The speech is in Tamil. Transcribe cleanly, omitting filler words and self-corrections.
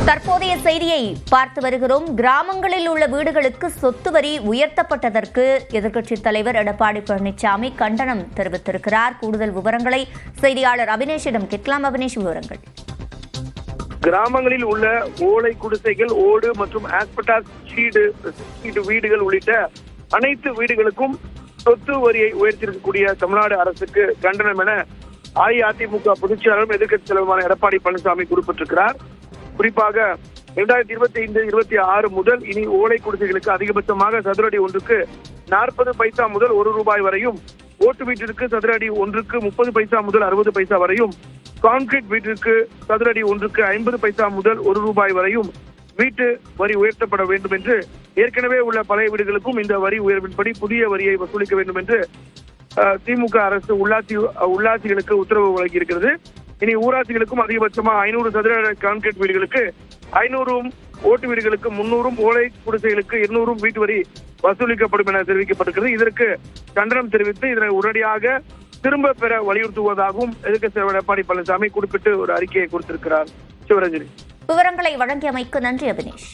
தற்போதைய செய்தியை பார்த்து வருகிறோம். கிராமங்களில் உள்ள வீடுகளுக்கு சொத்து வரி உயர்த்தப்பட்டதற்கு எதிர்க்கட்சித் தலைவர் எடப்பாடி பழனிசாமி கண்டனம் தெரிவித்திருக்கிறார். கூடுதல் விவரங்களை செய்தியாளர் அபினேஷிடம் கேட்கலாம். அபினேஷ், விவரங்கள். கிராமங்களில் உள்ள ஓலை குடிசைகள், ஓடு மற்றும் ஆஸ்பெட்டாஸ் ஷீட் வீடுகள் உள்ளிட்ட அனைத்து வீடுகளுக்கும் சொத்து வரியை உயர்த்தியிருக்கக்கூடிய தமிழ்நாடு அரசுக்கு கண்டனம் என அஇஅதிமுக பொதுச் செயலாளரும் எதிர்க்கட்சி தலைவருமான எடப்பாடி பழனிசாமி குறிப்பிட்டிருக்கிறார். குறிப்பாக 2025-26 முதல் இனி ஓலை குடிசைகளுக்கு அதிகபட்சமாக சதுரடி ஒன்றுக்கு 40 பைசா முதல் ₹1 வரையும், ஓட்டு வீட்டிற்கு சதுரடி ஒன்றுக்கு 30 பைசா முதல் 60 பைசா வரையும், கான்கிரீட் வீட்டிற்கு சதுரடி ஒன்றுக்கு 50 பைசா முதல் ₹1 வரையும் வீட்டு வரி உயர்த்தப்பட வேண்டும் என்று, ஏற்கனவே உள்ள பழைய வீடுகளுக்கும் இந்த வரி உயர்வின்படி புதிய வரியை வசூலிக்க வேண்டும் என்று திமுக அரசு உள்ளாட்சிகளுக்கு உத்தரவு வழங்கியிருக்கிறது. இனி ஊராட்சிகளுக்கும் அதிகபட்சமா 500 சதுர கான்கிரீட் வீடுகளுக்கு 500, ஓட்டு வீடுகளுக்கு 300, ஓலை குடிசைகளுக்கு 200 வீட்டு வரி வசூலிக்கப்படும் என தெரிவிக்கப்பட்டிருக்கிறது. இதற்கு கண்டனம் தெரிவித்து இதனை உடனடியாக திரும்ப பெற வலியுறுத்துவதாகவும் எதிர்க்கட்சி தலைவர் எடப்பாடி பழனிசாமி குறிப்பிட்டு ஒரு அறிக்கையை கொடுத்திருக்கிறார். சிவரஞ்சனி, விவரங்களை வழங்கியமைக்கு நன்றி அபினேஷ்.